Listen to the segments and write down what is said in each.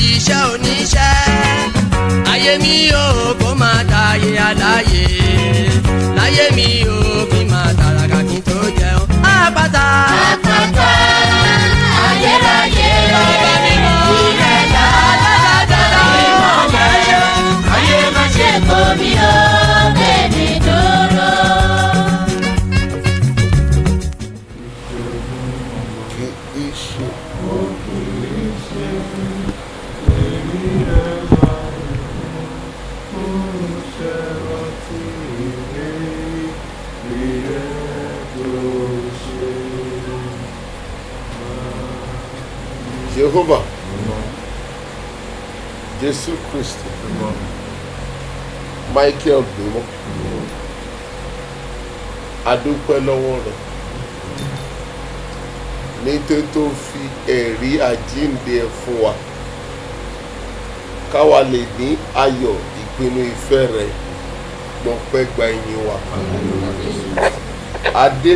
iṣẹ́ oníṣẹ́. Ayé mi ò kó máa dáyé aláyé. Láyé mi ò kí máa tàràkà kí n tó jẹun. Àpáta. Àpáta ayérayé. Bàbá mi mọ̀. Ìrẹ̀lá ìmọ̀lẹ̀. Ayé má ṣe kó mi ó bèbí dúró. Jehovah, Jésù Kristi, Michael Bímọ, adúpẹ́ lọ́wọ́ rẹ̀ nítorí tó fi ẹ̀rí àjíǹde ẹ̀ fún wa káwa lè ní ayọ̀ ìpinnu ìfẹ́ rẹ̀ gbọ̀npẹ́ gba ìyìn wa. Adé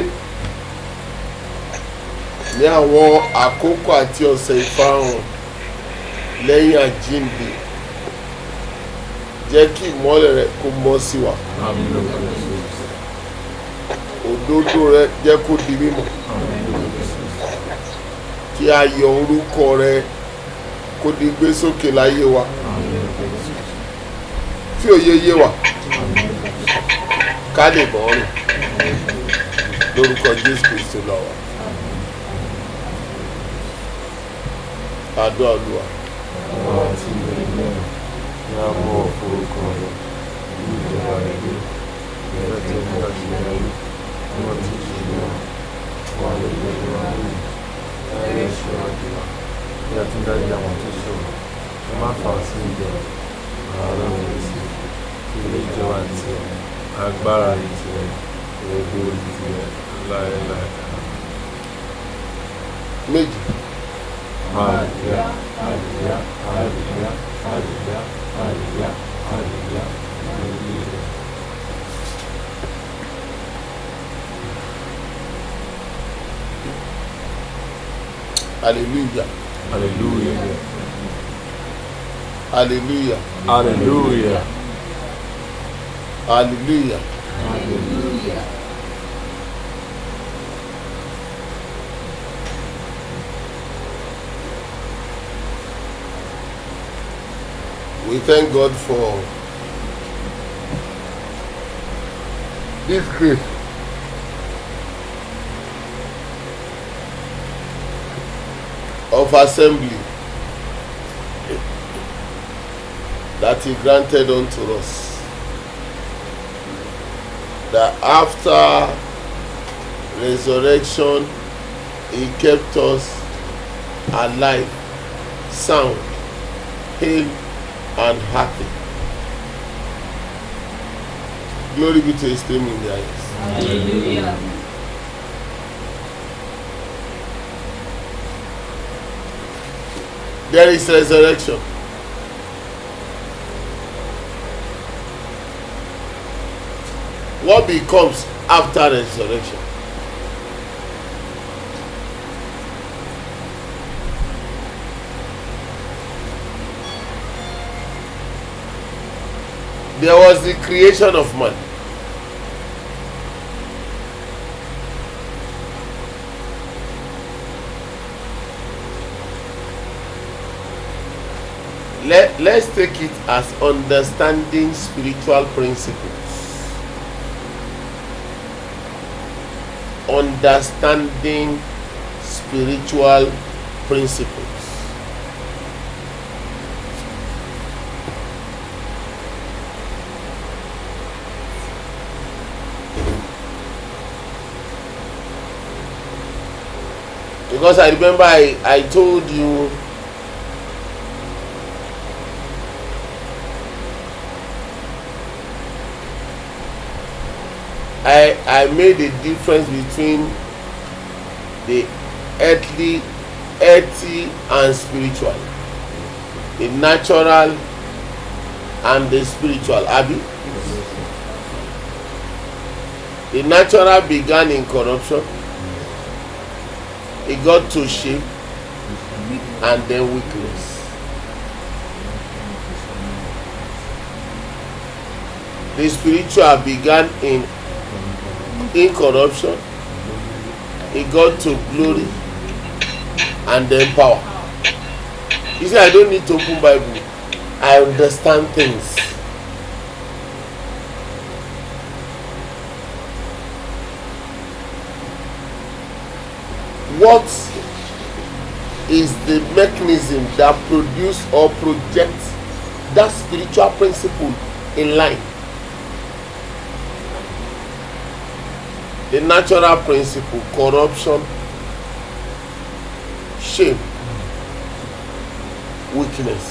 ní àwọn àkókò àti ọ̀sẹ̀ ìfarahàn lẹ́yìn àjíǹde jẹ́ kí ìmọ́lẹ̀ rẹ̀ kó mọ́ sí wa. Òdodo rẹ̀ jẹ́ kó di mímọ̀. Kí ayọ̀ orúkọ rẹ̀ kó di gbé sókè láyé wa. Fi òye yé wa. Ká lè mọ̀ rìn lórúkọ Jésù Kristi lọ́wọ́. Àdúrà Olúwa. Àwọn àti ìrìn náà ní àbọ̀ orúkọ rẹ̀ ní ìjọba rẹ̀ dé. Ìfẹ́ tí ó mú àṣeyọrí ní wọ́n ti ṣe náà wà lórí ẹgbẹ́ wa lónìí. Ẹ̀rẹ́ ìṣòro àdúrà bí a ti ń dájú àwọn tó ṣòro. Ẹ má fà á sí ìjọ àwọn ọlọ́run sí ilé ìjọba tiẹ̀, agbára tiẹ̀, ògo tiẹ̀ láéláé. Méjì. Hallelujah, hallelujah, hallelujah, hallelujah, hallelujah, hallelujah, hallelujah. Hallelujah. Hallelujah. Hallelujah. Hallelujah. Hallelujah. Hallelujah. We thank God for this grace. Of assembly that He granted unto us, that after resurrection He kept us alive, sound, hale, and happy. Glory be to His name in the highest. Hallelujah. There is resurrection. What becomes after resurrection? There was the creation of man. Let's take it as understanding spiritual principles. Understanding spiritual principles. Because I remember I told you I made a difference between the earthly and spiritual, the natural and the spiritual. Abi, the natural began in corruption, it got to shape and then weakness. The spiritual began in incorruption, it got to glory, and then power. You see, I don't need to open Bible. I understand things. What is the mechanism that produce or projects that spiritual principle in line? The natural principle: corruption, shame, weakness.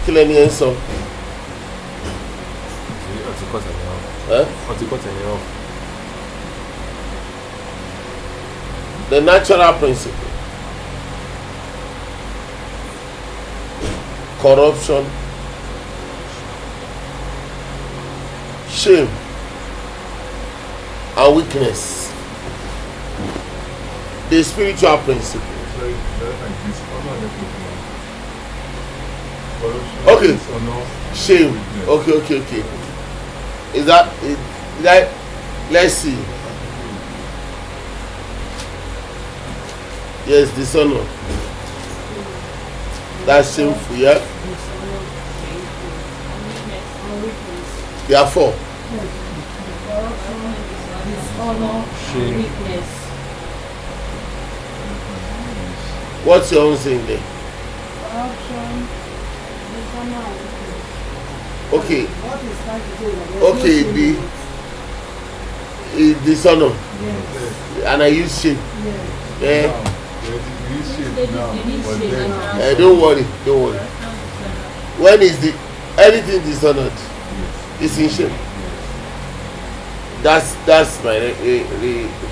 Kí lẹ́ni ẹ̀ ń sọ? The natural principle: corruption, shame, and weakness. The spiritual principle. Okay. Shame. Okay. Is that let's see. Yes, dishonor. That's shameful, yeah? There are 4. What's your own saying there? Okay. Okay, the dishonor. And I use shame. Don't worry. When is the anything dishonored? It's in shame. That's my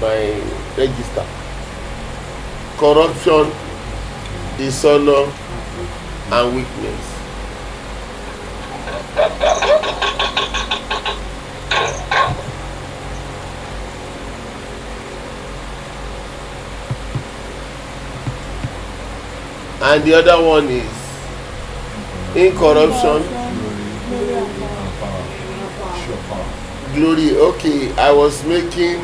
my register. Corruption, dishonor, and weakness. And the other one is incorruption, glory. Okay, I was making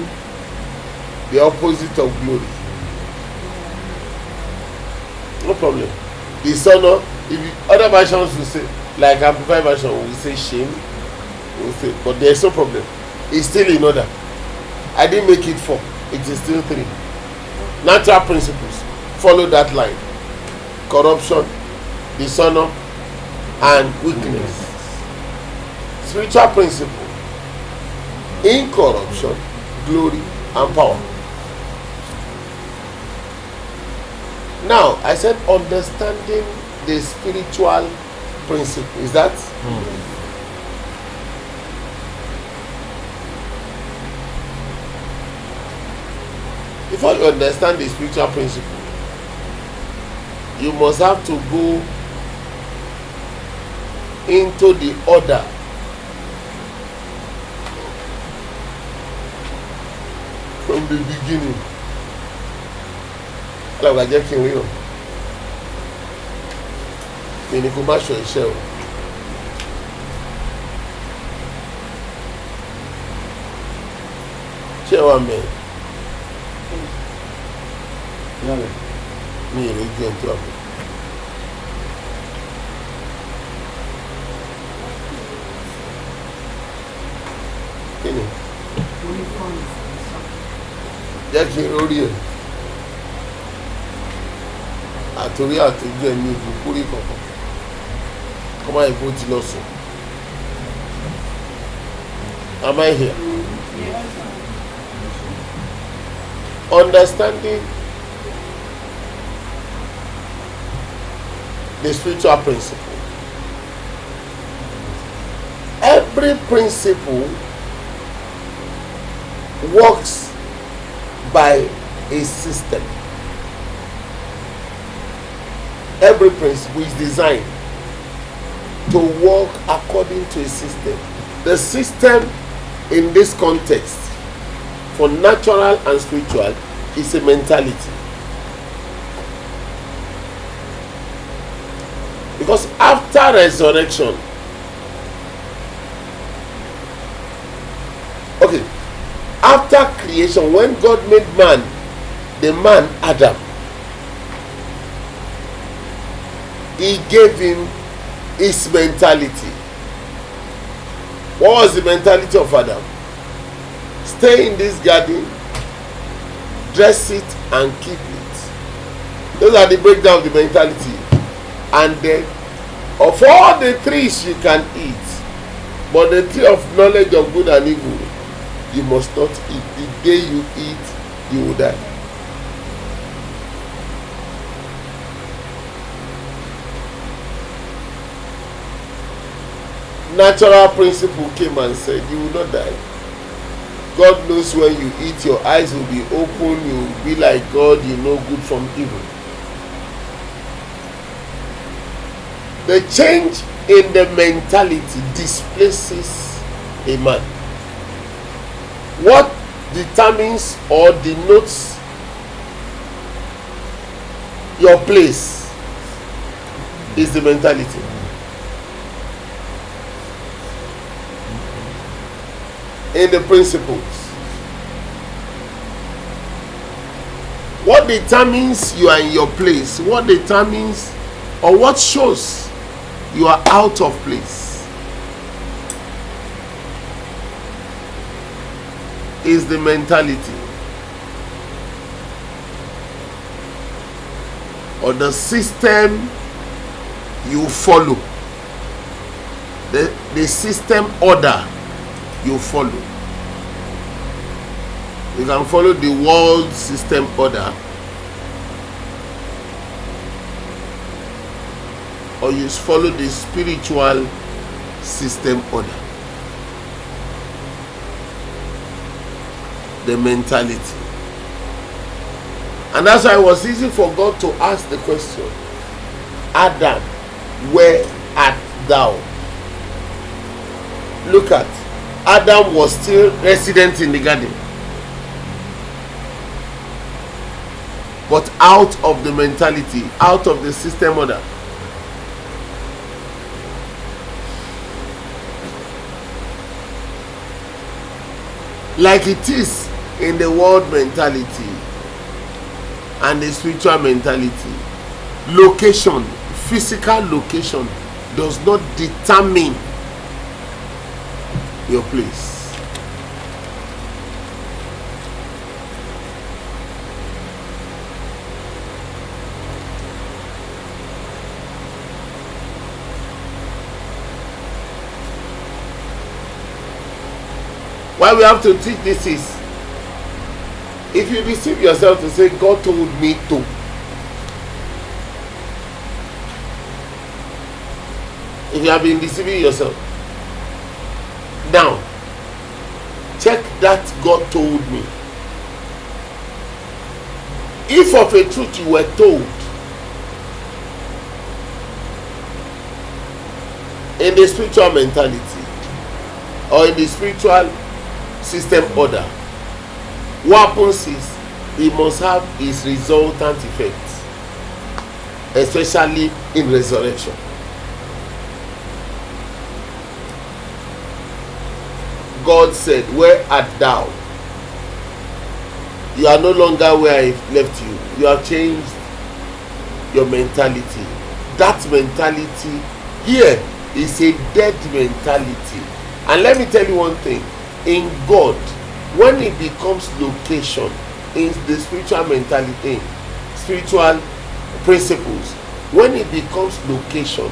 the opposite of glory. No problem. Dishonor, other versions will say, like Amplified version, we say shame, but there's no problem. It's still in order. I didn't make it 4. It is still 3. Natural principles follow that line: corruption, dishonor, and weakness. Spiritual principle: incorruption, glory, and power. Now, I said understanding the spiritual principle. Is that? Before you understand the spiritual principle, you must have to go into the order from the beginning. Like I just came here. Mi ni kò má ṣọ iṣẹ́ o. Ṣé wàá mẹ́? Mi ì lè ju ẹni tó wà mọ́. Kí ni? Jẹ́ kí n lórí ẹ̀. Àtòrí àtòjú ẹ̀ ní ìlú kórè kankan. Kọ́ máa ìbò ti lọ sùn. Am I here? Understanding the spiritual principle. Every principle works by a system. Every principle is designed to work according to a system. The system in this context for natural and spiritual is a mentality. Because after resurrection, okay, after creation, when God made man, the man Adam, he gave him his mentality. What was the mentality of Adam? Stay in this garden, dress it and keep it. Those are the breakdown of the mentality. And then of all the trees you can eat, but the tree of knowledge of good and evil you must not eat. The day you eat, you will die. Natural principle came and said you will not die. God knows when you eat, your eyes will be open, you will be like God, you know good from evil. The change in the mentality displaces a man. What determines or denotes your place is the mentality. In the principles. What determines you are in your place? What determines or what shows you are out of place is the mentality or the system you follow, the system order you follow. You can follow the world system order, or you follow the spiritual system order. The mentality. And that's why it was easy for God to ask the question, Adam, where art thou? Look at, Adam was still resident in the garden, but out of the mentality, out of the system order. Like it is in the world mentality and the spiritual mentality, location, physical location does not determine your place. Why we have to teach this is, if you deceive yourself to say God told me to, if you have been deceiving yourself, now check that God told me. If of a truth you were told in the spiritual mentality or in the spiritual system order, what happens is it must have its resultant effects, especially in resurrection. God said, where art thou? You are no longer where I left you. You have changed your mentality. That mentality here is a dead mentality. And let me tell you one thing. In God, when it becomes location in the spiritual mentality, spiritual principles, when it becomes location,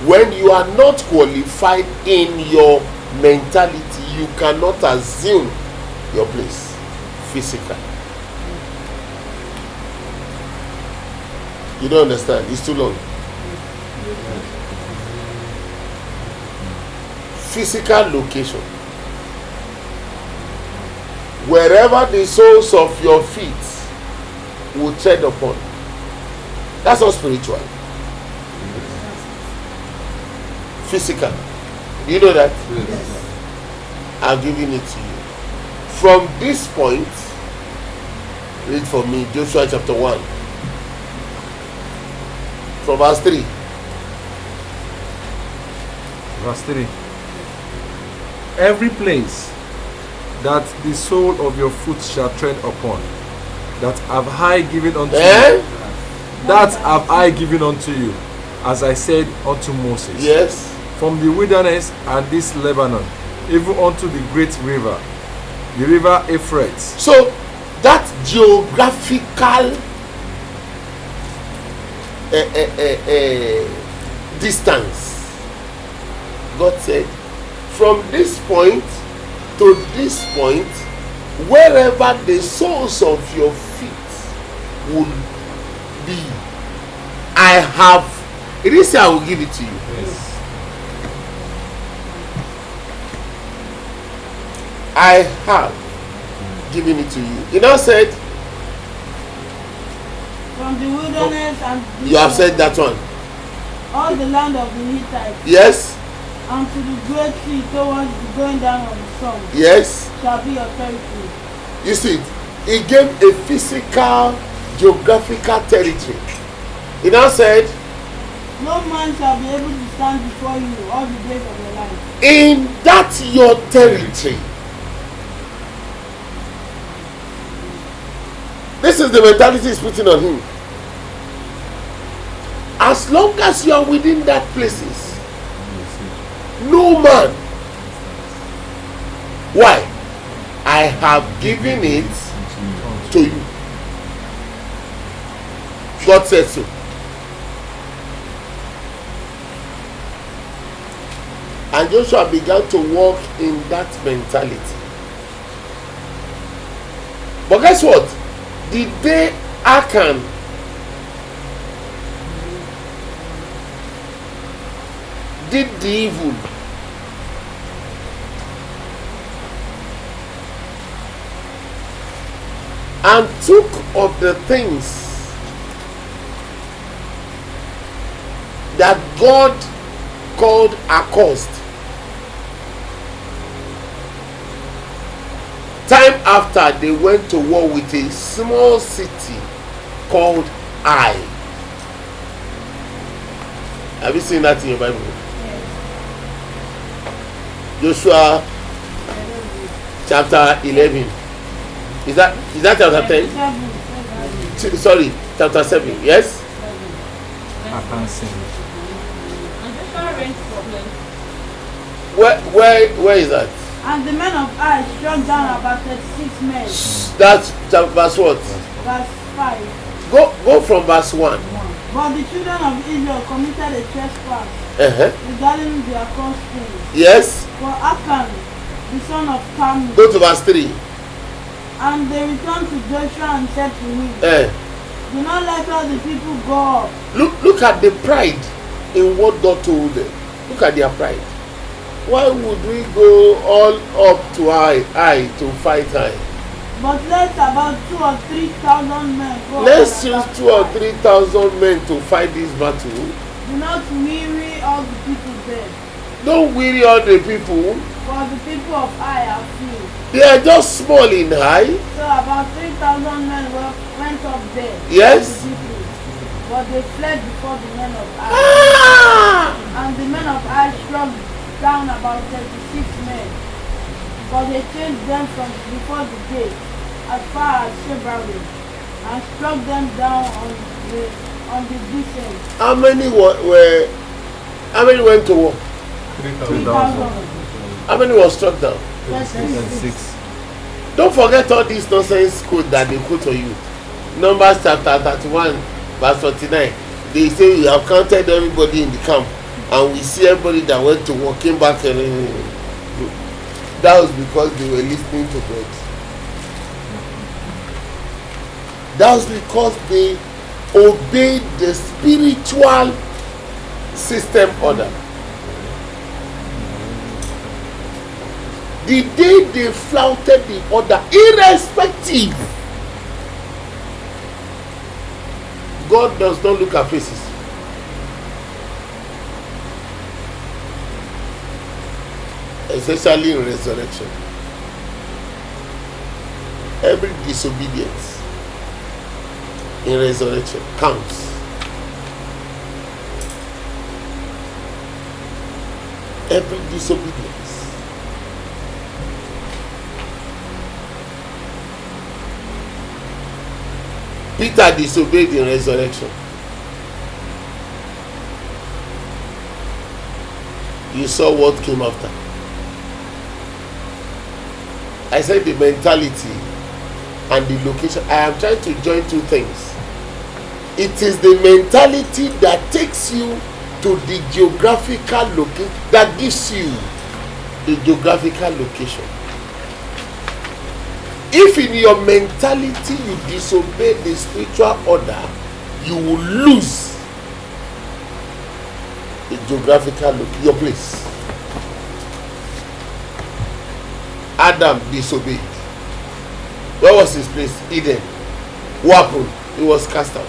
when you are not qualified in your mentality, you cannot assume your place physically. You don't understand? It's too long. Physical location. Wherever the soles of your feet will tread upon. That's not spiritual. Physical. You know that? Yes. I'm giving it to you. From this point, read for me Joshua chapter 1. From verse 3. Verse 3. Every place that the sole of your foot shall tread upon, that have I given unto you, that have I given unto you, as I said unto Moses. Yes. From the wilderness and this Lebanon, even unto the great river, the river Euphrates. So that geographical distance, God said, from this point to this point, wherever the soles of your feet will be, I have, it is I will give it to you. Yes. I have given it to you. He now said, from the wilderness and you have said that one. all the land of the Hittites, Yes, and to the great sea towards the going down of the sun, yes. shall be your territory. You see, he gave a physical, geographical territory. He now said, No man shall be able to stand before you all the days of your life. in that your territory. This is the mentality he's putting on him. As long as you are within that places, no man. Why? I have given it to you. God said so. And Joshua began to walk in that mentality. But guess what? The day Achan did the evil, and took of the things that God called accursed, time after they went to war with a small city called Ai. Have you seen that in your Bible? Joshua chapter 11. Is that chapter 10? Sorry, chapter 7. Yes? I can't sing. And Joshua rent problem. Where is that? And the men of Ai struck down about 36 men. That's verse what? Verse 5. Go from verse 1. But the children of Israel committed a trespass regarding their customs. Yes? For Achan, the son of Carmi. Go to verse 3. And they returned to Joshua and said to him, Do not let all the people go up. Look at the pride in what God told them. Look at their pride. Why would we go all up to Ai to fight Ai? But let about 2,000 or 3,000 men go. Let's use 2,000 or 3,000 men to fight this battle. Do not weary all the people there. Don't weary all the people. For the people of Ai are few. They are just small in Ai. So about 3,000 men went up there. Yes. The people. But they fled before the men of Ai. Ah! And the men of Ai struck down about 36 men. But they chased them from before the gate as far as Shebarim, and struck them down on the descent. How many went to war? 3,000. How many were struck down? 36. Don't forget all this nonsense code that they put on you. Numbers chapter 31 verse 49. They say we have counted everybody in the camp, and we see everybody that went to war came back, and that was because they were listening to God. That was because they obeyed the spiritual system order. The day they flouted the order, irrespective, God does not look at faces. Especially in resurrection. Every disobedience in resurrection counts. Every disobedience. Peter disobeyed in resurrection. You saw what came after. I said the mentality and the location. I am trying to join two things. It is the mentality that takes you to the geographical location, that gives you the geographical location. If in your mentality you disobey the spiritual order, you will lose the geographical location, your place. Adam disobeyed. Where was his place? Eden. What happened? He was cast out.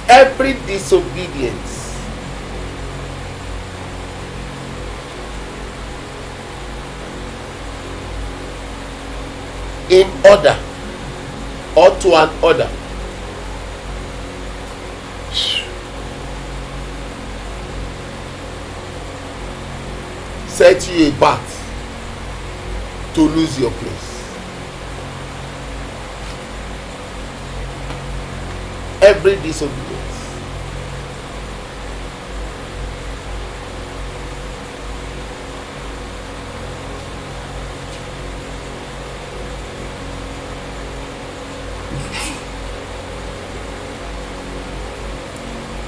Every disobedience in order or to an order set you apart to lose your place. Every disobedience.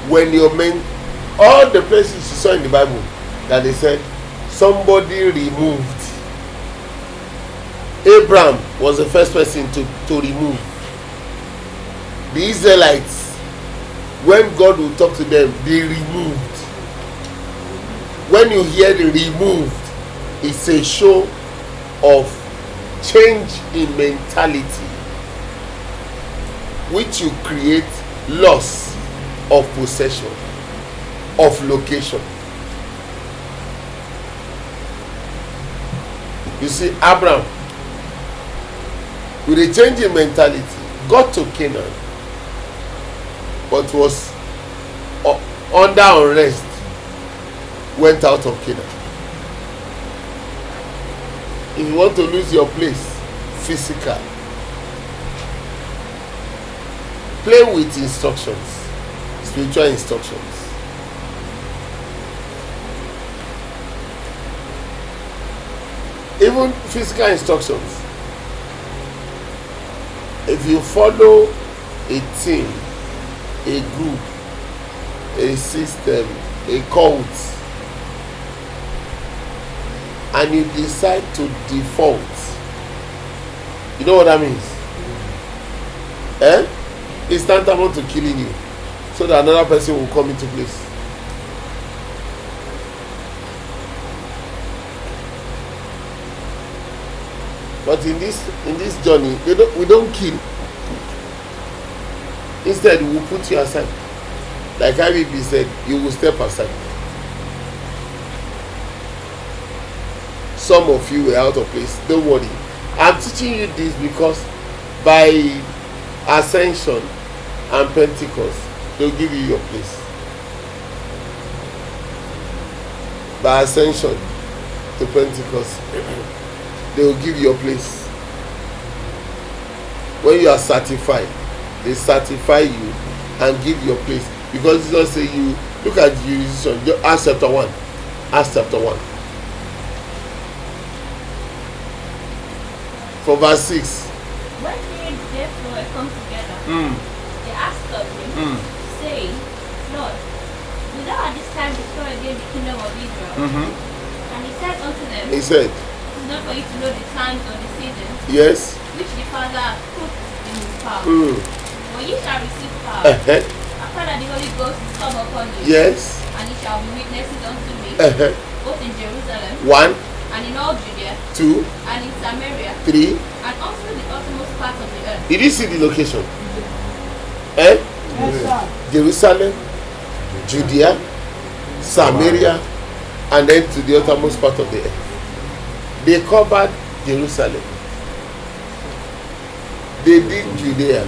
When your men, all the places you saw in the Bible that they said somebody removed. Abraham was the first person to remove. The Israelites, when God will talk to them, they removed. When you hear the removed, it's a show of change in mentality, which you create loss of possession, of location. You see, Abraham, with a change in mentality, got to Canaan, but was under unrest, went out of Canaan. If you want to lose your place, physical, play with instructions, spiritual instructions. Even physical instructions. If you follow a team, a group, a system, a cult, and you decide to default, you know what that means? It's tantamount to killing you, so that another person will come into place. But in this journey, we don't kill. Instead, we will put you aside. Like IBB said, you will step aside. Some of you were out of place. Don't worry. I'm teaching you this because by ascension and Pentecost, they'll give you your place. By ascension to Pentecost, they will give you your place. When you are certified, they certify you and give your place. Because Jesus say you look at jurisdiction. Acts chapter 1. Acts chapter 1. For verse 6. When they therefore come together, they asked of him, saying, Lord, will thou at this time restore again the kingdom of Israel? And he said unto them, He said, it is not for you to know the times or the seasons yes, which the Father hath put in his power. But ye shall receive power after that the Holy Ghost is come upon you. yes, And ye shall be witnesses unto me, both in Jerusalem 1, and in all Judea 2, and in Samaria 3. and also the uttermost part of the earth. Did you see the location? Yes, sir. Jerusalem, Judea, Samaria, and then to the uttermost part of the earth. They covered Jerusalem. They did Judea.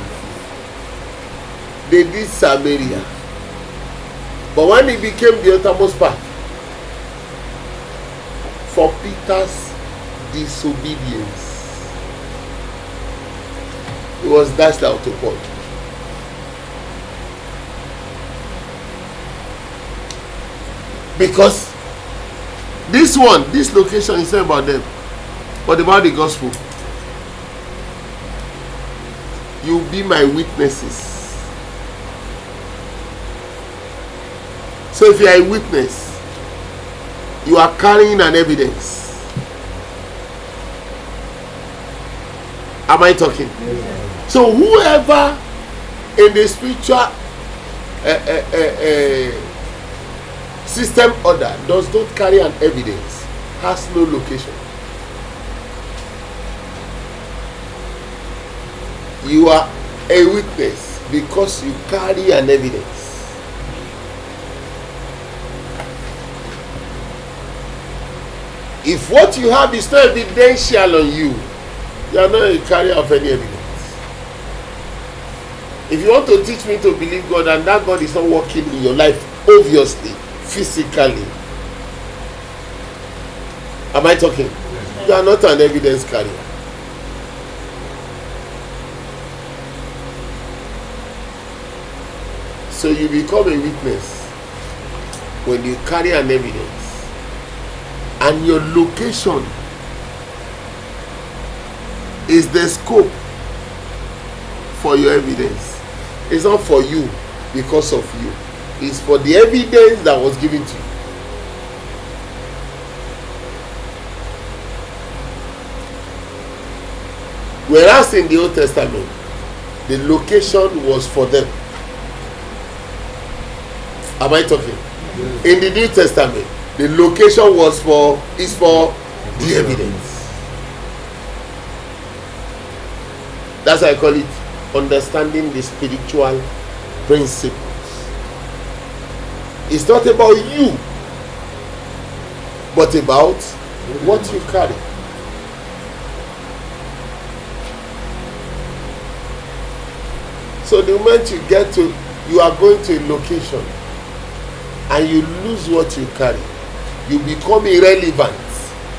they did Samaria. But when it became the uttermost part, for Peter's disobedience, he was dashed out to port. Because this location is not about them, but about the gospel. You be my witnesses. So if you are a witness, you are carrying an evidence. Am I talking? Yes. So whoever in the spiritual system order does not carry an evidence has no location. You are a witness because you carry an evidence. If what you have is not evidential on you, you are not a carrier of any evidence. If you want to teach me to believe God and that God is not working in your life, obviously, physically, am I talking? You are not an evidence carrier. So you become a witness when you carry an evidence. And your location is the scope for your evidence. It's not for you because of you. It's for the evidence that was given to you. Whereas in the Old Testament, the location was for them. Am I talking? Yes. In the New Testament, the location is for the evidence. That's why I call it understanding the spiritual principles. It's not about you, but about what you carry. So the moment you are going to a location and you lose what you carry, you become irrelevant.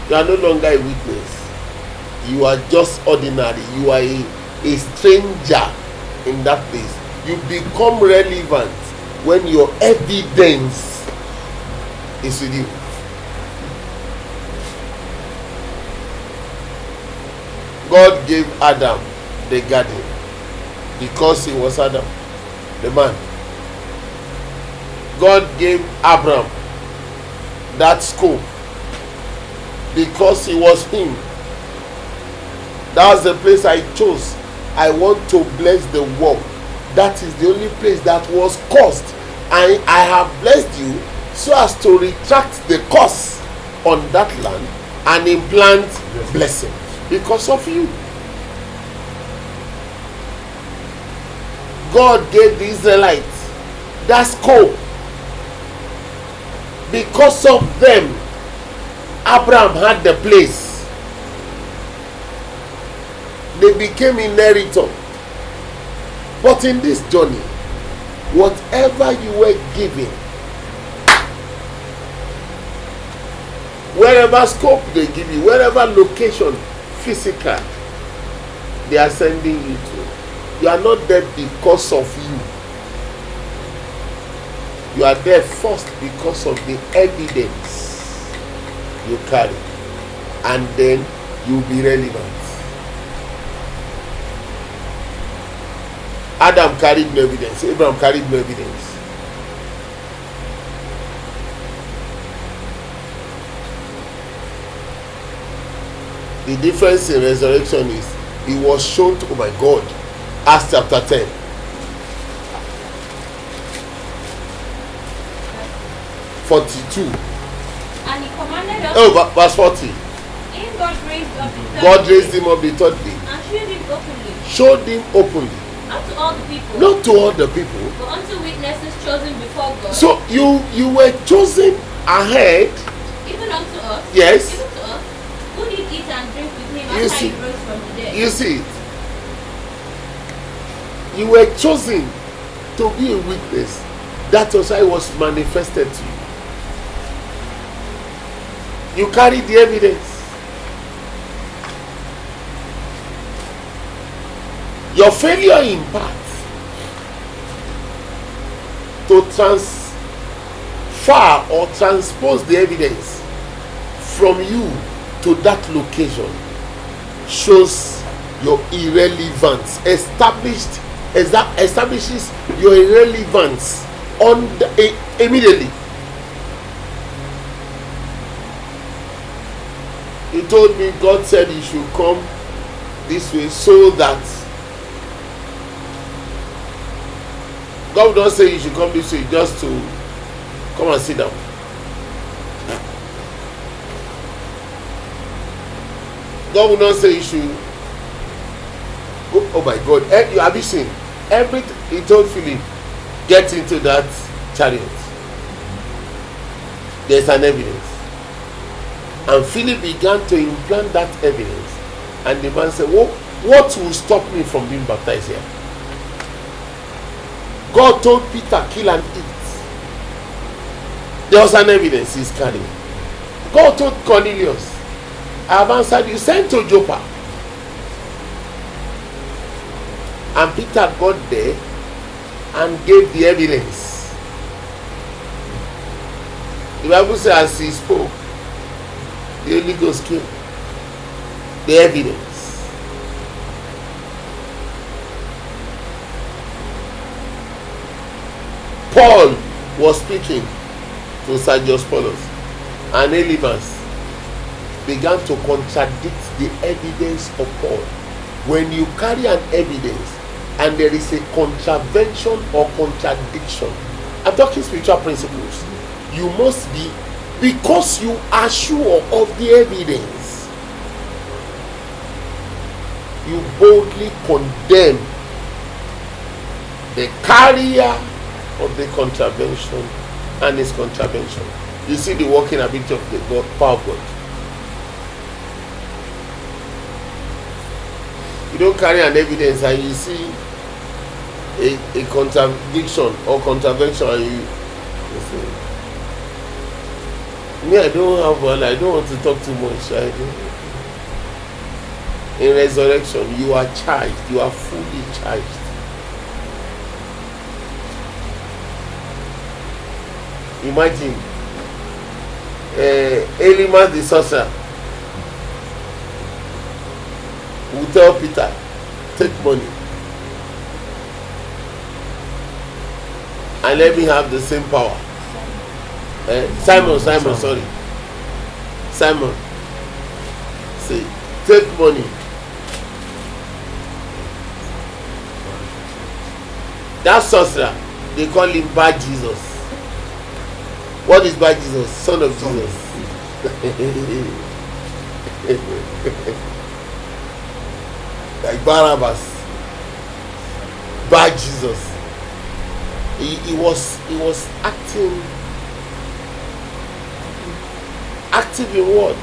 You are no longer a witness. You are just ordinary. You are a stranger in that place. You become relevant when your evidence is with you. God gave Adam the garden because he was Adam, the man. God gave Abraham that scope because he was him. That's the place I chose. I want to bless the world. That is the only place that was cursed, and I have blessed you so as to retract the curse on that land and implant blessing because of you. God gave the Israelites that scope. Because of them, Abraham had the place. They became inheritor. But in this journey, whatever you were given, wherever scope they give you, wherever location, physical, they are sending you to, you are not there because of you. You are there first because of the evidence you carry, and then you'll be relevant. Adam carried no evidence. Abraham carried no evidence. The difference in resurrection is he was shown to, oh my God, Acts chapter 10. And he commanded us. Oh, verse 40. In God raised him up the third day. And showed him openly. Showed him openly. Not to all the people. Not to all the people. But unto witnesses chosen before God. So you were chosen ahead. Even unto us. Yes. Even to us. Who did eat and drink with him You after see, he rose from the dead. you see it. You were chosen to be a witness. That was how it was manifested to you. You carry the evidence. Your failure in part to transfer or transpose the evidence from you to that location shows your irrelevance, establishes your irrelevance immediately. He told me, God said you should come this way so that God don't say you should come this way just to come and sit down. God will not say you should go. Oh my God, you have you seen everything? He told Philip, get into that chariot. There's an evidence. And Philip began to implant that evidence. And the man said, what will stop me from being baptized here? God told Peter, kill and eat. There was an evidence he's carrying. God told Cornelius, I have answered you, send to Joppa. And Peter got there and gave the evidence. The Bible says as he spoke, the Holy Ghost came. The evidence. Paul was speaking to Sergius Paulus, and Elimas began to contradict the evidence of Paul. When you carry an evidence and there is a contravention or contradiction, I'm talking spiritual principles, you must be, because you are sure of the evidence, you boldly condemn the carrier of the contravention and his contravention. You see the working ability of the power of God. You don't carry an evidence and you see a contradiction or contravention and you say, me, I don't have one, I don't want to talk too much. In resurrection, you are charged, you are fully charged. Imagine Elimas the sorcerer will tell Peter, take money and let me have the same power. Simon, say, take money. That sorcerer, they call him Bad Jesus. What is Bad Jesus? Son of Jesus. Like Barabbas. Bad Jesus. He was active in what?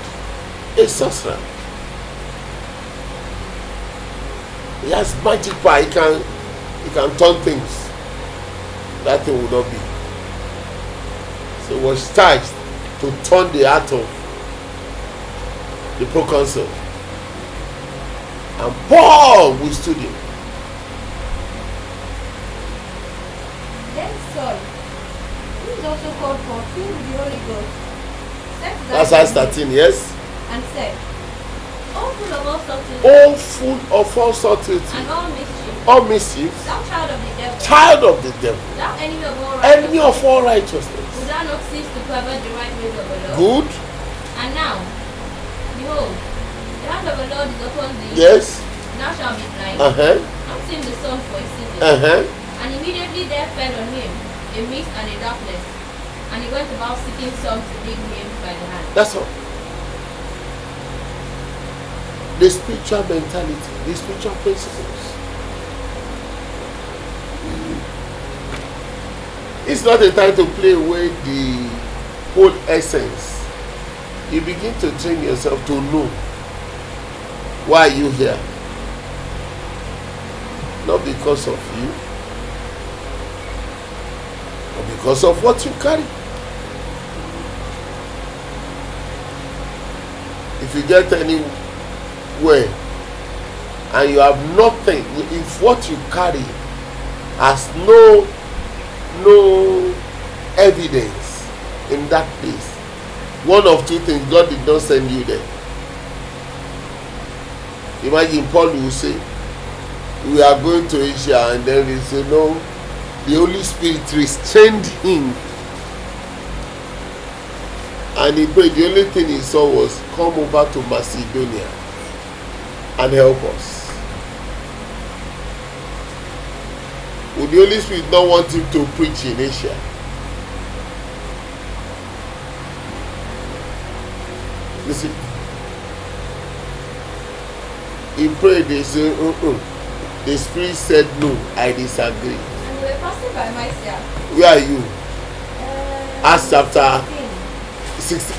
A sorcerer. He has magic power. He can turn things. That thing will not be. So he was charged to turn the heart of the proconsul. And Paul withstood him. Then Saul, who is also called Paul, filled with the Holy Ghost, said to That's Acts 13, yes? and said, all full of all subtlety, All full of all subtlety, and all mischief, all mischief, thou child of the devil, child of the devil, thou enemy of all enemy righteousness, of all righteousness. will thou not cease to pervert the right ways of the Lord? Good? And now, behold, the hand of the Lord is upon thee. Yes? Thou shalt be blind, not seeing the sun for a season. And immediately there fell on him a mist and a darkness, and he went about seeking some to lead him by the hand. That's all. The spiritual mentality, the spiritual principles. It's not a time to play away the whole essence. You begin to train yourself to know why you here. Not because of you, Because of what you carry. If you get anywhere and you have nothing, if what you carry has no evidence in that place, one of two things, God did not send you there. Imagine Paul will say, we are going to Asia, and then he say, no, the Holy Spirit restrained him. And he prayed, the only thing he saw was, come over to Macedonia and help us. Would the Holy Spirit not want him to preach in Asia? Listen. He prayed, they said, The Spirit said no, I disagree. And we were passing by Mysia. Where are you? Acts chapter 16.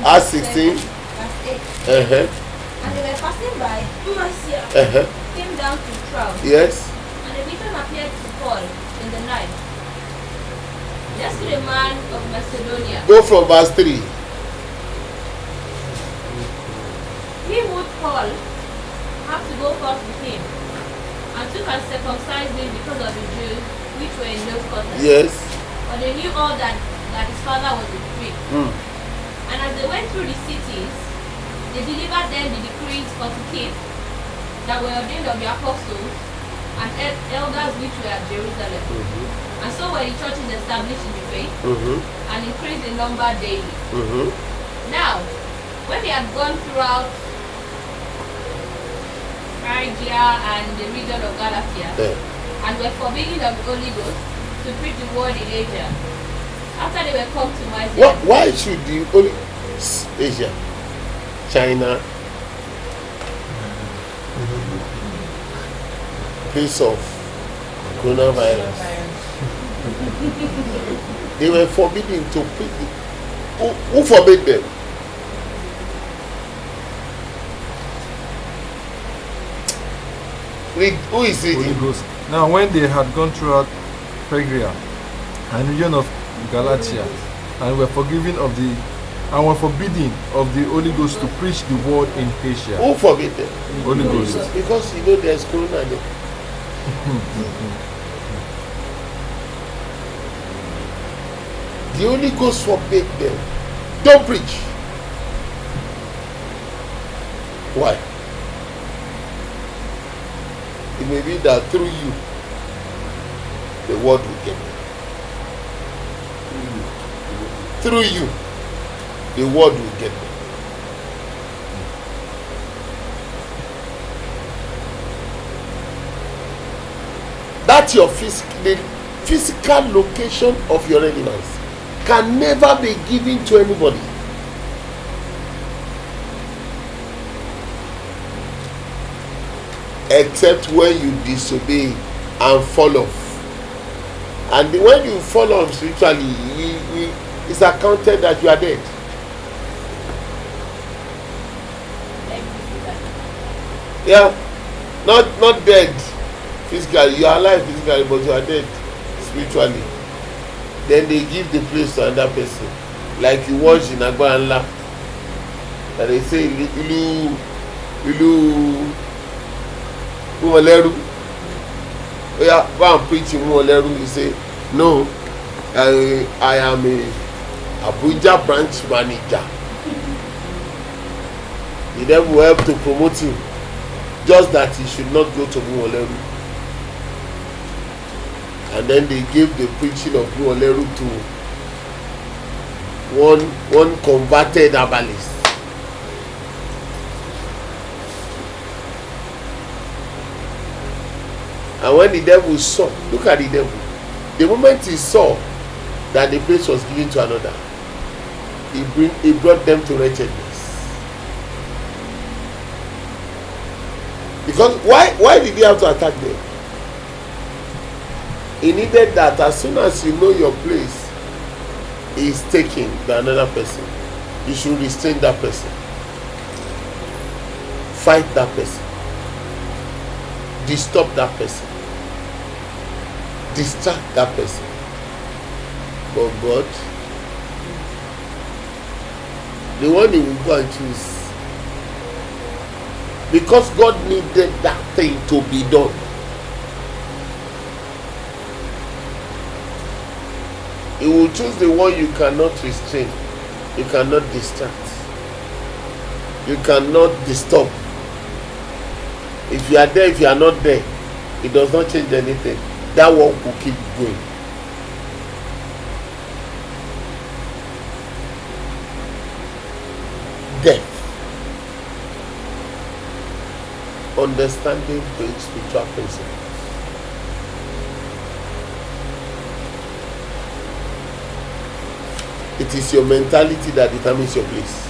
Acts 16. Verse 8. And they were passing by Mysia. Came down to Troas. Yes. And a vision appeared to Paul in the night. There stood a man of Macedonia. Go from verse 3. He would Paul have to go first with him, and took and circumcised him because of the Jews which were in those quarters. Yes. But they knew all that his father was a Greek. And as they went through the cities, they delivered them the decrees for to keep that were ordained of the apostles and elders which were at Jerusalem. And so were the churches established in the faith and increased in number daily. Now, when they had gone throughout Phrygia and the region of Galatia, and were forbidden of the Holy Ghost to preach the word in Asia, after they were come to Mysia. Why should the only Asia, China, place of coronavirus, they were forbidden to preach? Who forbade them? Who is reading? Now, when they had gone throughout Phrygia and region of Galatia, and were forbidden of the Holy Ghost to preach the word in Asia. Who forbade them? Holy Ghost. Because you know there's corona there. The Holy Ghost forbade them. Don't preach. Why? It may be that through you, the word will get there. Through you, the word will get there. That's your physical location of your relevance can never be given to anybody. Except when you disobey and fall off. And when you fall off spiritually, it's accounted that you are dead. Yeah, not dead physically. You are alive physically, but you are dead spiritually. Then they give the place to another person, like you watch in Agba Nla, and they say ilu Mumoleru. Oh yeah, go and preach in Mumoleru. You say, no, I am a Abuja branch manager. The devil will help to promote him, just that he should not go to Mumoleru. And then they gave the preaching of Mumoleru to one converted herbalist. And when the devil saw, look at the devil. The moment he saw that the place was given to another, he brought them to wretchedness. Because why did he have to attack them? He needed that as soon as you know your place is taken by another person, you should restrain that person. Fight that person. Disturb that person. Distract that person. But God, the one He will go and choose. Because God needed that thing to be done. He will choose the one you cannot restrain, you cannot distract, you cannot disturb. If you are there, if you are not there, it does not change anything. That one will keep going. Death. Understanding the spiritual principle. It is your mentality that determines your place.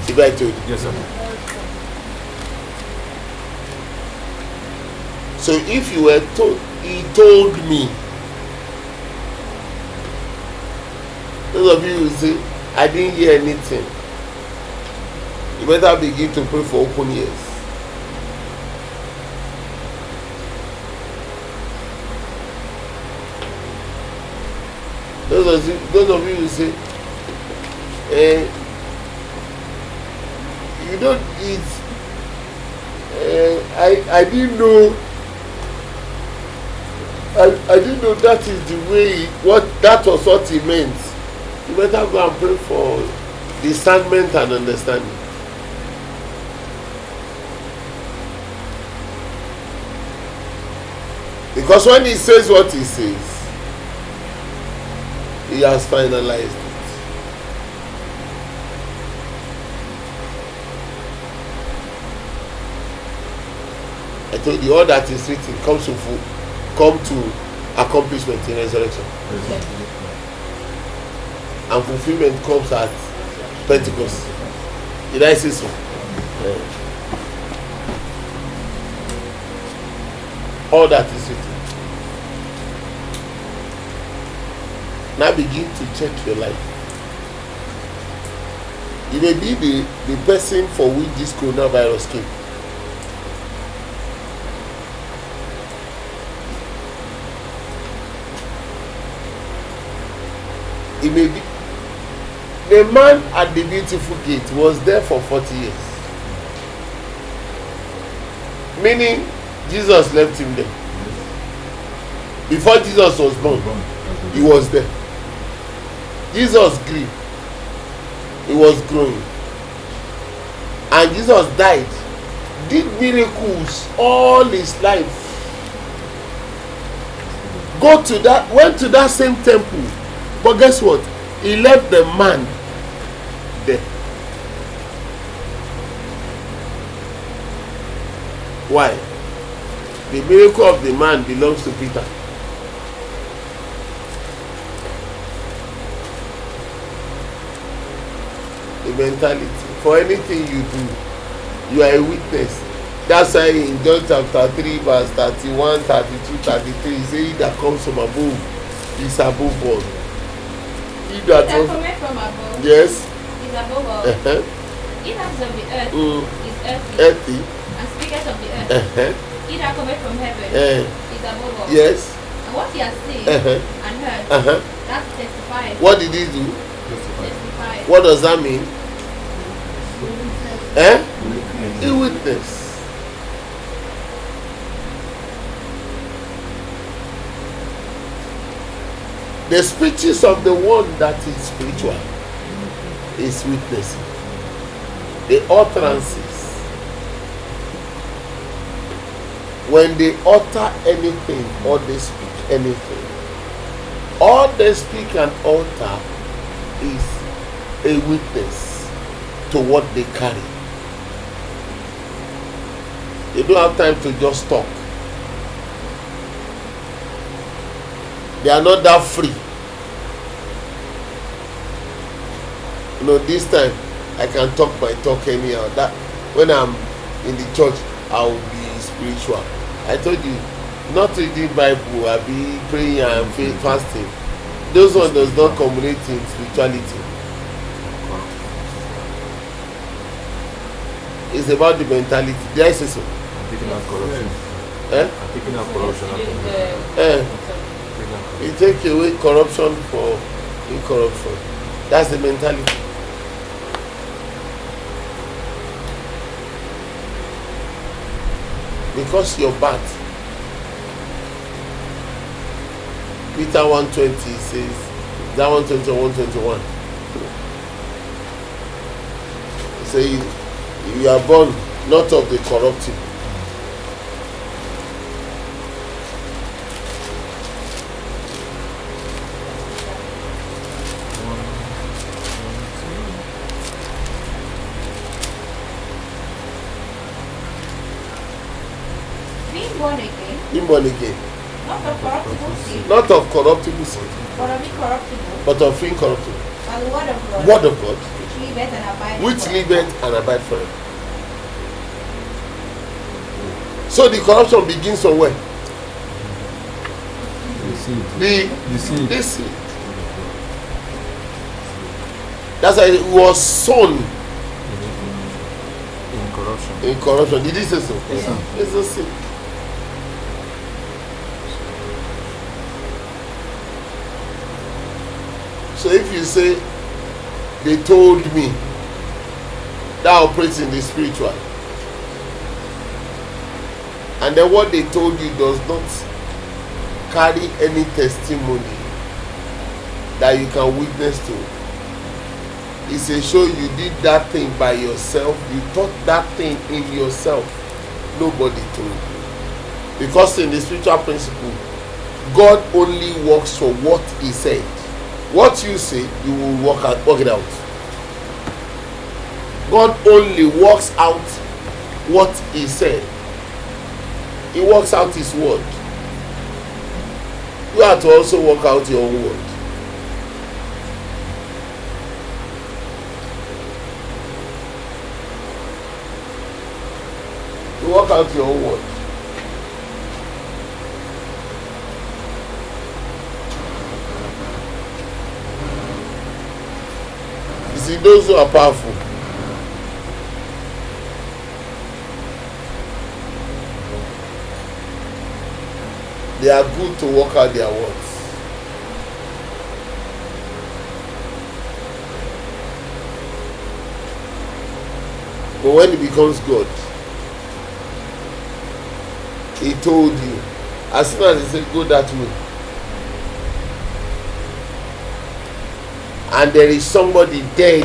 If I told you. Yes, sir. So if you were told, he told me. Those of you who say, I didn't hear anything. You better begin to pray for open ears. Those of you who say, you don't eat. I didn't know. I didn't know that is the way. That was what he meant. You better go and pray for discernment and understanding. Because when he says what he says, he has finalized it. I told you all that is written come to accomplishment in resurrection. And fulfillment comes at Pentecost. Did I say so? Yeah. All that is written. Now begin to check your life. You may be the person for which this coronavirus came. It may be the man at the beautiful gate was there for 40 years. Meaning Jesus left him there. Before Jesus was born, he was there. Jesus grew. He was growing. And Jesus died. Did miracles all his life. Went to that same temple. But guess what? He left the man there. Why? The miracle of the man belongs to Peter. The mentality. For anything you do, you are a witness. That's why in John chapter 3, verse 31, 32, 33, he says, he that comes from above is above all. He that cometh from above, yes, is above all. He that is of the earth is earthy. And speaketh of the earth. He that cometh from heaven is above all. Yes. And what he has seen and heard, that testifies. What did he do? Testifies. What does that mean? A witness. The speeches of the one that is spiritual is witnessing. The utterances, when they utter anything or they speak anything, all they speak and utter is a witness to what they carry. They don't have time to just talk. They are not that free. You know, this time I can talk my talk anyhow. That when I'm in the church, I'll be spiritual. I told you, not reading Bible, I'll be praying and fasting. Those one does not culminate in spirituality. It's about the mentality. Did I say so? Taking out corruption. Eh? Taking out corruption. You take away corruption for incorruption. That's the mentality. Because you're bad. Peter 1:20 says, that 1:20 or 1:21. Say you are born not of the corruptible. Being born again, Being born again. not of corruptible seed, Not of corruptible seed, but of incorruptible, but of incorruptible. and the word of God, Word of God, which liveth and abideth which forever. liveth and abide forever. So the corruption begins from where? The seed. The seed. the seed. That's why it was sown In corruption. in corruption. Did he say so? Yes, sir. It's a seed. So if you say they told me, that operates in the spiritual, and then what they told you does not carry any testimony that you can witness to. It's a show you did that thing by yourself. You thought that thing in yourself. Nobody told you. Because in the spiritual principle, God only works for what he said. What you say, you will work it out. God only works out what he said. He works out his word. You have to also work out your own word. You work out your own word. You see, those who are powerful, they are good to work out their words. But when it becomes God, he told you, as soon as he said go that way, and there is somebody dead.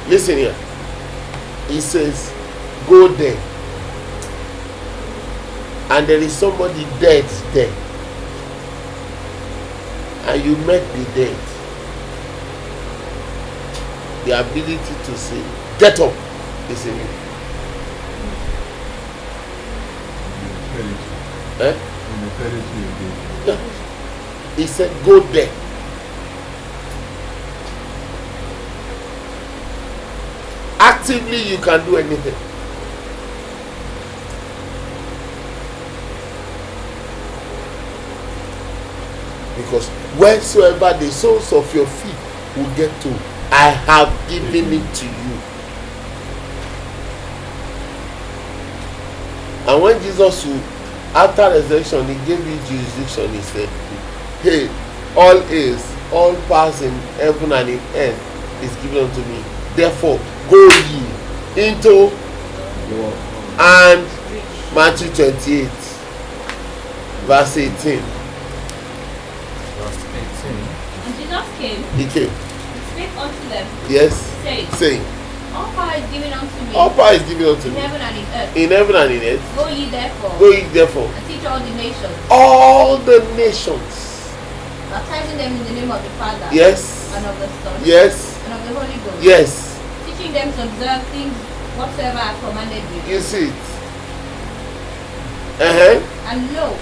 Listen here. He says, go there. And there is somebody dead there. And you met the dead. The ability to say, get up, is in you. Eh? Yeah. He said, go there. Actively, you can do anything. Because wheresoever the soles of your feet will get to, I have given it to you. And when Jesus, after resurrection, he gave you jurisdiction, he said, hey, all powers in heaven and in earth is given unto me. Therefore, go ye into and Matthew 28, verse 18. And Jesus came, He came. and spake unto them, Yes. saying, all power is given unto me All power is given unto in me. heaven and in earth. In heaven and in earth. Go ye therefore, Go ye therefore. and teach all the nations, All the nations. baptizing them in the name of the Father, Yes. and of the Son, Yes. and of the Holy Ghost, Yes. teaching them to observe things whatsoever I have commanded you. You see it. Uh-huh. And lo,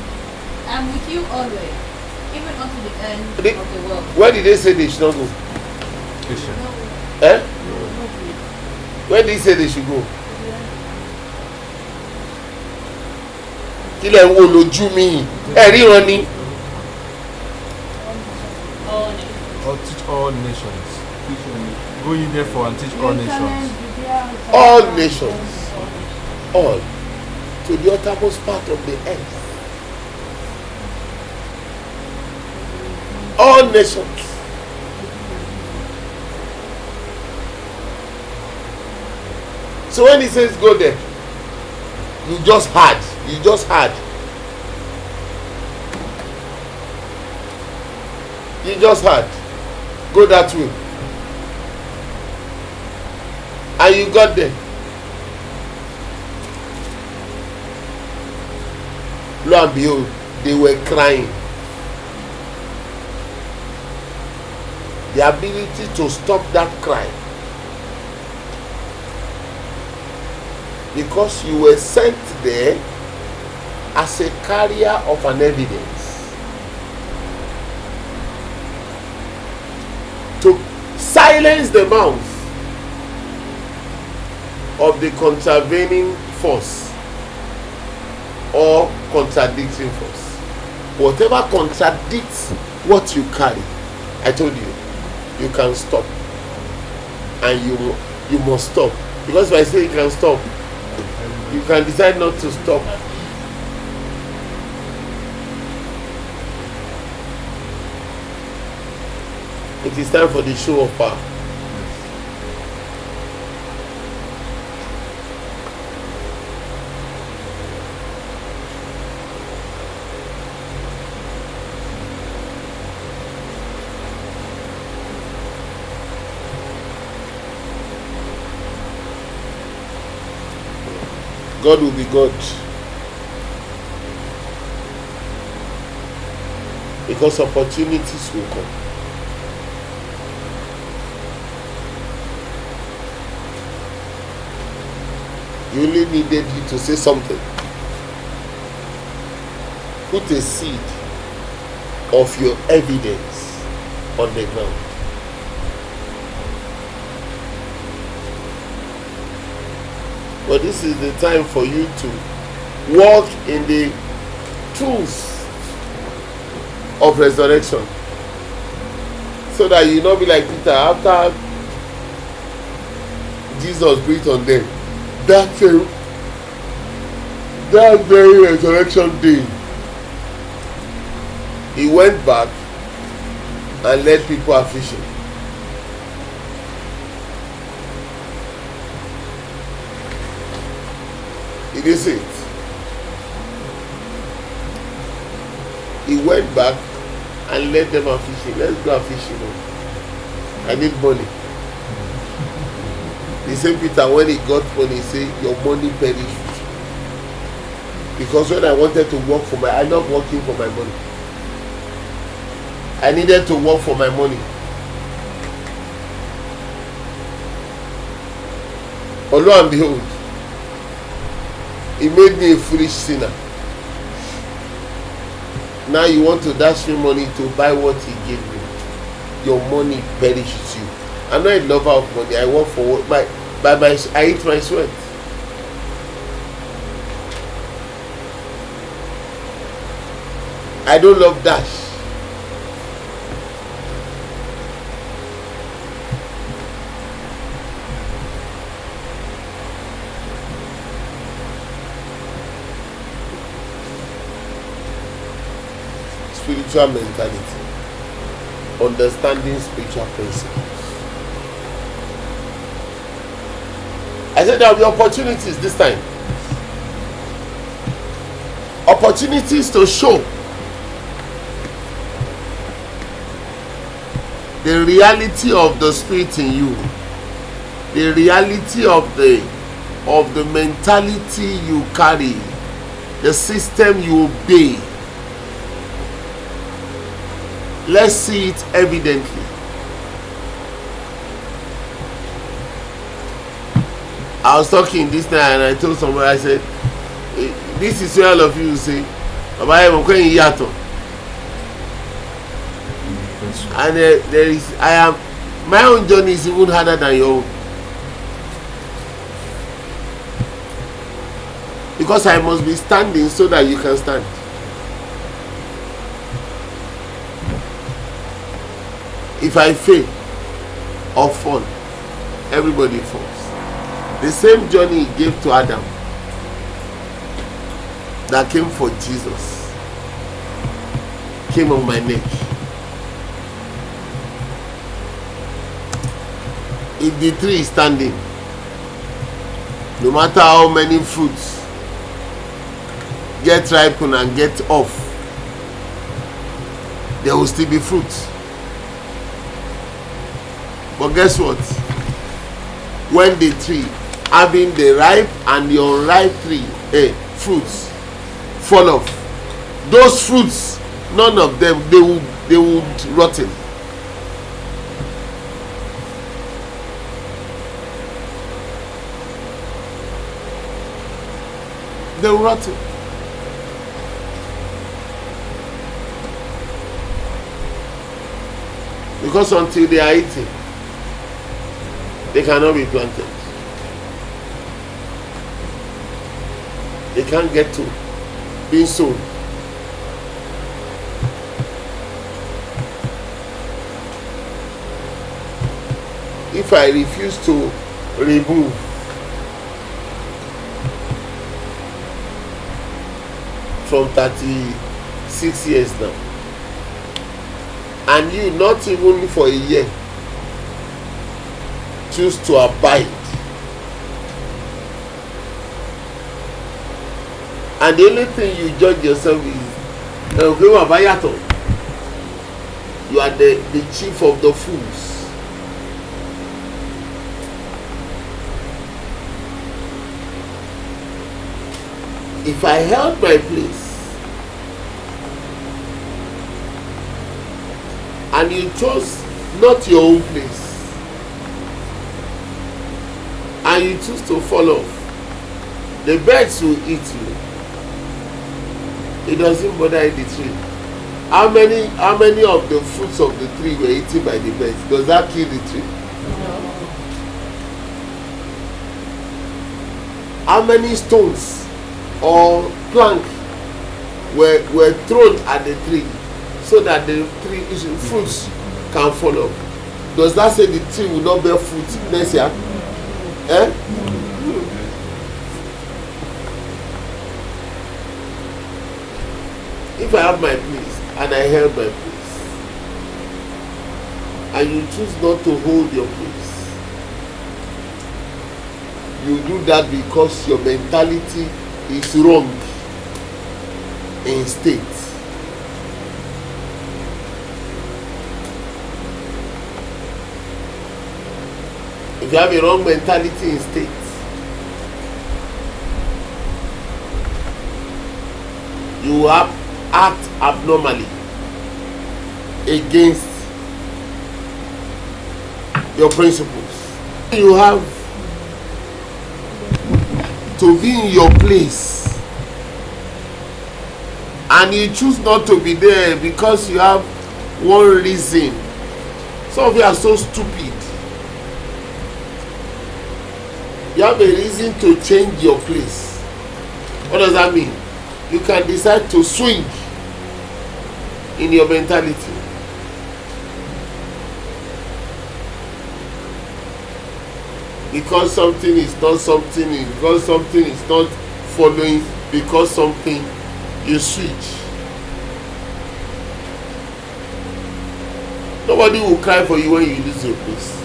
I am with you always, even unto the end of the world. Where did they say they should not go? Eh? Where did he say they should go? Kí lẹ̀ ń wò lójú mi? Ẹ ríran ni. Or teach all nations. Go ye therefore and teach all nations. All nations. All. To the uttermost part of the earth. all nations. So when he says go there, you just heard. Go that way. And you got there. Lo and behold, they were crying. The ability to stop that cry, because you were sent there as a carrier of an evidence to silence the mouth of the contravening force or contradicting force. Whatever contradicts what you carry, I told you, you can stop, and you must stop. Because if I say you can stop, you can decide not to stop. It is time for the show of power. God will be God, because opportunities will come. You only needed you to say something. Put a seed of your evidence on the ground. But this is the time for you to walk in the truth of resurrection, so that you not be like Peter after Jesus breathed on them. That very resurrection day, he went back and led people a fishing. Did you see it? He went back and led them a fishing. Let's go a fishing. I need money. The same Peter, when he got money, he said, your money perished. Because when I wanted to work for I love working for my money. I needed to work for my money. Oh, lo and behold, he made me a foolish sinner. Now you want to dash me money to buy what he gave me. Your money perishes you. I'm not a lover of money. I work for I eat my sweat. I don't love dash. Spiritual mentality, understanding spiritual principles. I said there will be opportunities this time. Opportunities to show the reality of the spirit in you, the reality of the mentality you carry, the system you obey. Let's see it evidently. I was talking this night and I told somebody, I said, this is where all of you say, and there is, my own journey is even harder than your own. Because I must be standing so that you can stand. If I fail or fall, everybody falls. The same journey he gave to Adam that came for Jesus came on my neck. if the tree is standing, no matter how many fruits get ripened and get off, there will still be fruits. But guess what? When the tree having the ripe and the unripe tree fruits fall off, those fruits, none of them, they would rotten. They will rotten. Because until they are eaten, they cannot be planted. They can't get to being sown. If I refuse to remove from 36 years now, and you not even for a year choose to abide, and the only thing you judge yourself is you are the chief of the fools. If I held my place and you chose not your own place and you choose to fall off, the birds will eat you. It doesn't bother the tree. How many of the fruits of the tree were eaten by the birds? Does that kill the tree? No. How many stones or plank were thrown at the tree so that the tree fruits can fall off? Does that say the tree will not bear fruit next year? If I have my place and I held my place and you choose not to hold your place, you do that because your mentality is wrong in state. If you have a wrong mentality in state, you act abnormally against your principles. You have to be in your place and you choose not to be there because you have one reason. Some of you are so stupid. You have a reason to change your place. What does that mean? You can decide to swing in your mentality. Because something is not something, because something is not following, because something, you switch. Nobody will cry for you when you lose your place.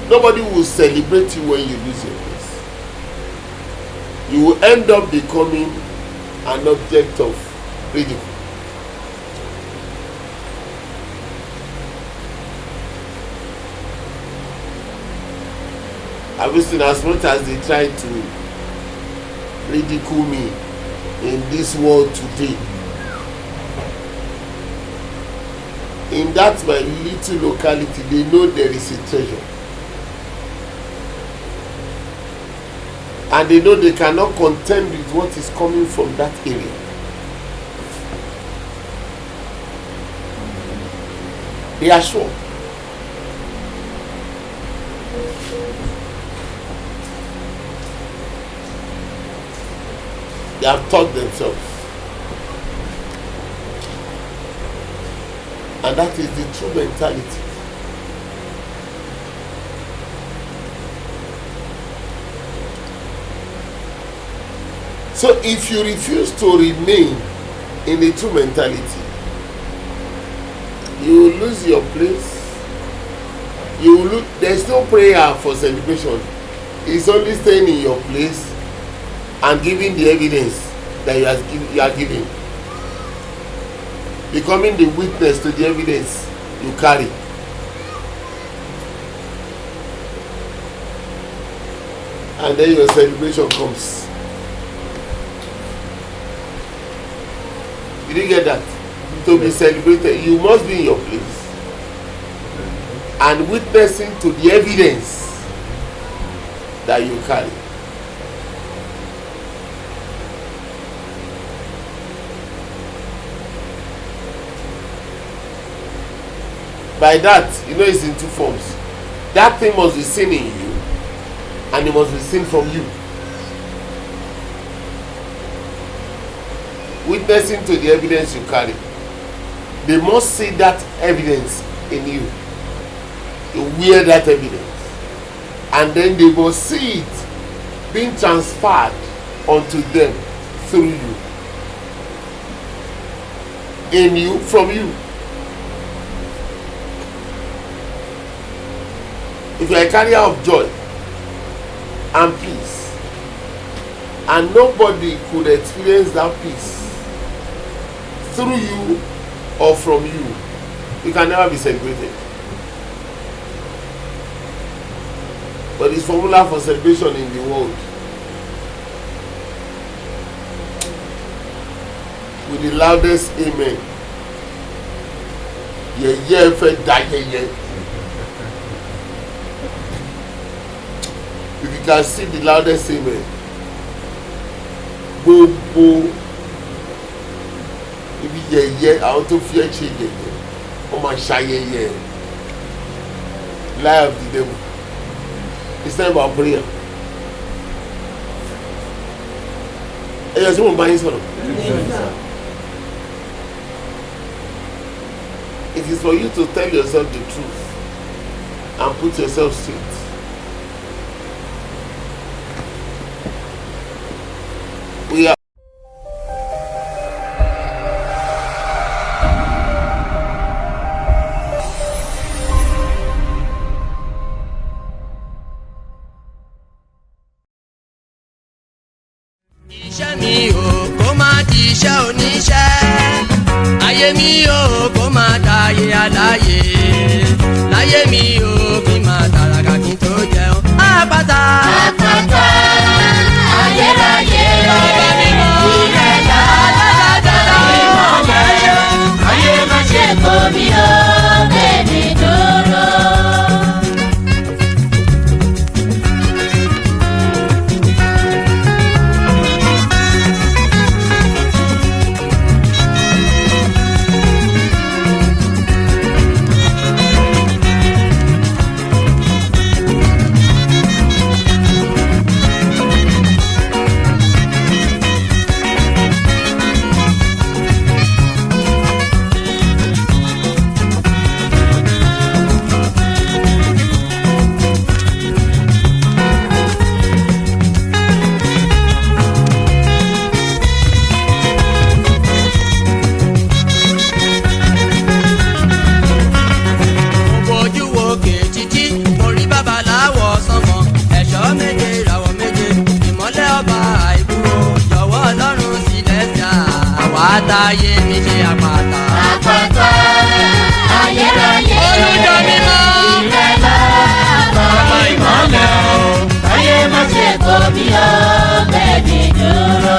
Nobody will celebrate you when you lose your place. You will end up becoming an object of ridicule. I've seen as much as they try to ridicule me in this world today, in that my little locality, they know there is a treasure. And they know they cannot contend with what is coming from that area. They are sure. They have taught themselves. And that is the true mentality. So if you refuse to remain in the true mentality, you will lose your place You will look, there's no prayer for celebration. It's only staying in your place and giving the evidence that you are giving. Becoming the witness to the evidence you carry. And then your celebration comes. Did you get that? To be celebrated, you must be in your place and witnessing to the evidence that you carry. By that, you know, it's in two forms. That thing must be seen in you, and it must be seen from you. Witnessing to the evidence you carry. They must see that evidence in you. You wear that evidence. And then they must see it being transferred onto them through you. In you, from you. If you are a carrier of joy and peace, and nobody could experience that peace through you or from you, you can never be celebrated. But it's formula for celebration in the world. With the loudest amen. Yeah, yeah. If you can see the loudest amen, gbogbo ibi yẹyẹ àwọn tó fi ẹ̀ṣẹ̀ yẹyẹ wọ́n máa ṣayẹyẹ lie of the devil. It's time about prayer. Ẹ̀yọ̀ tí mo bá yín sọ̀rọ̀. It is for you to tell yourself the truth and put yourself straight. We are iṣẹ́ mi ò kó má di iṣẹ́ oníṣẹ́. Ayé mi ò kó má dayé aláyé. Láyé mi ò kí má tàràkà kí n tó jẹun. Àpáta. Àpáta ayérayé. Bàbá mi mọ̀. Ìrẹ̀lá ìmọ̀lẹ̀. Ayé má ṣe kó mi ó bèbí dúró. Àtàyè mi ṣe àpáta. Àpáta ayérayé. Olùjọ mímọ́. Ìrẹ̀lá bàbá ìmọ̀lẹ̀ o. Ayé má ṣe kó mi ó bèbí dúró.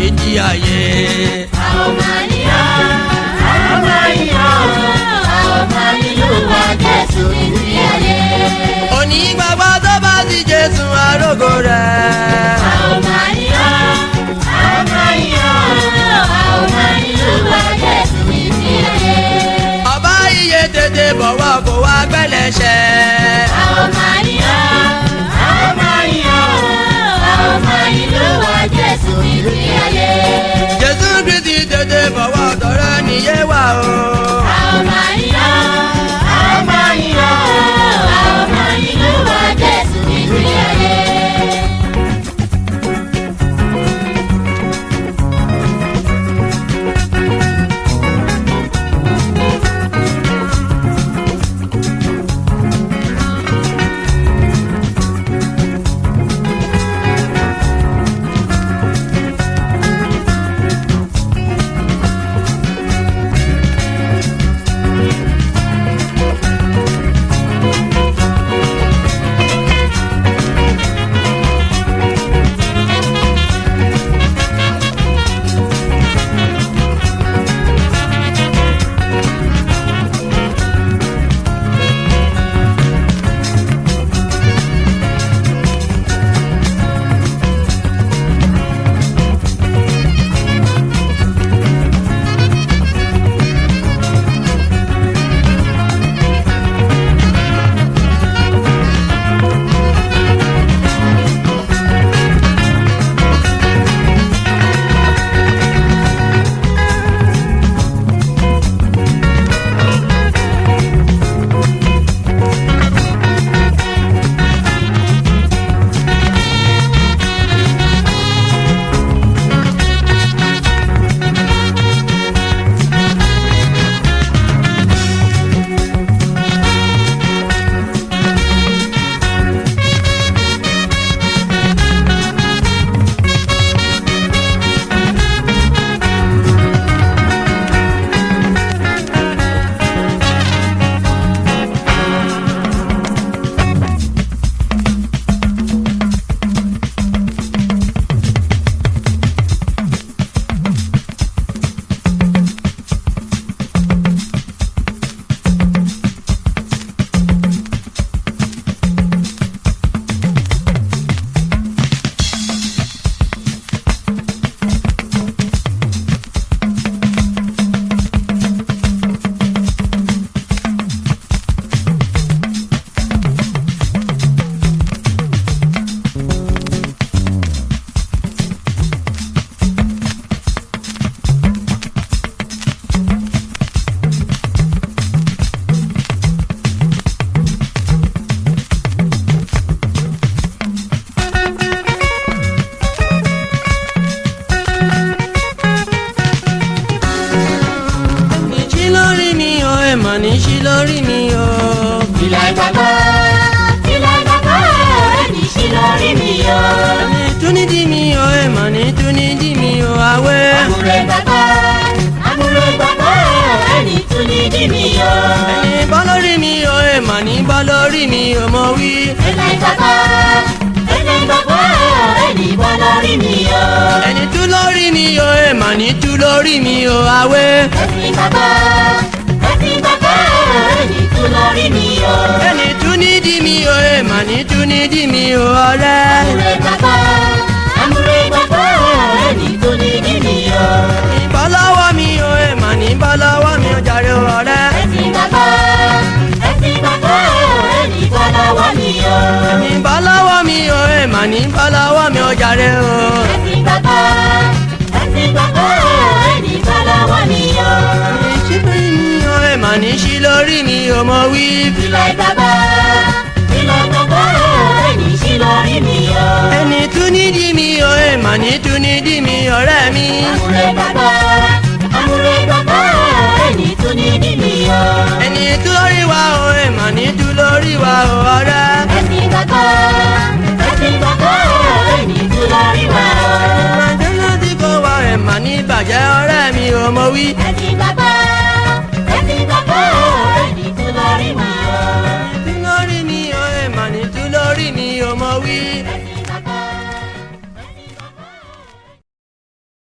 títí ayé. A ó máa yíyan, a ó máa yíyan, a ó máa yílùwà Jésù títí ayé. Onígbàgbọ́ tó bá ti Jésù arógo rẹ̀. A ó máa yíyan, a ó máa yíyan, a ó máa yílùwà Jésù títí ayé. Ọba iye tètè bọ̀wọ̀ kó wá gbẹ́lẹ́ṣẹ̀. A ó máa yíyan, a ó máa yíyan, a ó máa yílùwà Jésù títí ayé. Jésù Kristi tètè bọ̀wọ̀ tọrọ níyé wa o. A ó máa yíyan, a ó máa yíyan, a ó máa yílùwà Jésù títí ayé. ní sí lórí mi o. Ìlà ìgbàgbọ́, ìlà ìgbàgbọ́, ẹni sí lórí mi o. Ẹni tún ní dí mi o, ẹ mà ní tún ní dí mi o, àwẹ̀. Àmúre ìgbàgbọ́, àmúre ìgbàgbọ́, ẹni tún ní dí mi o. Ẹni bọ́ lórí mi o, ẹ mà ní bọ́ lórí mi o, mo wí. Ìlà ìgbàgbọ́, ìlà ìgbàgbọ́, ẹni bọ́ lórí mi o. Ẹni tú lórí mi o, ẹ mà ní tú lórí mi o, àwẹ̀. Ẹ̀sìn ìgbàgbọ́, ẹ̀sìn ìgbàgbọ́, ẹni tún lórí mi o. Ẹni tún ní dí mi o, ẹ mà ní tún ní dí mi o, ọ̀rẹ́. Àmúre ìgbàgbọ́, àmúre ìgbàgbọ́, ẹni tún ní dí mi o. Ìbọ́ lọ́wọ́ mi o, ẹ mà ní bọ́ lọ́wọ́ mi o, jàre o, ọ̀rẹ́. Ẹ̀sìn ìgbàgbọ́, ẹ̀sìn ìgbàgbọ́, ẹni bọ́ lọ́wọ́ mi o. Ẹni bọ́ lọ́wọ́ mi o, ẹ mà ní bọ́ lọ́wọ́ mi o, jàre o. Ẹ̀sìn ìgbàgbọ́, ẹ̀sìn ìgbàgbọ́, ẹni bọ́ lọ́wọ́ mi o. Ẹni sí lórí mi o, ẹ mà ní sí lórí mi o, mo wí. Ìlà ìgbàgbọ́, ìlà ìgbàgbọ́, ẹni sí lórí mi o. Ẹni tún ní dí mi o, ẹ mà ní tún ní dí mi, ọ̀rẹ́ mi. Àmúre ìgbàgbọ́, àmúre ìgbàgbọ́, ẹni tún ní dí mi o. Ẹni tú lórí wa o, ẹ mà ní tú lórí wa o, ọ̀rẹ́. Ẹ̀sìn ìgbàgbọ́, ẹ̀sìn ìgbàgbọ́, ẹni tún lórí wa o. Àjọyọ̀ tí kò wá ẹ̀ mà ní bàjẹ́, ọ̀rẹ́ mi o, mo wí. Ẹ̀sìn ìgbàgbọ́, ẹ̀sìn ìgbàgbọ́,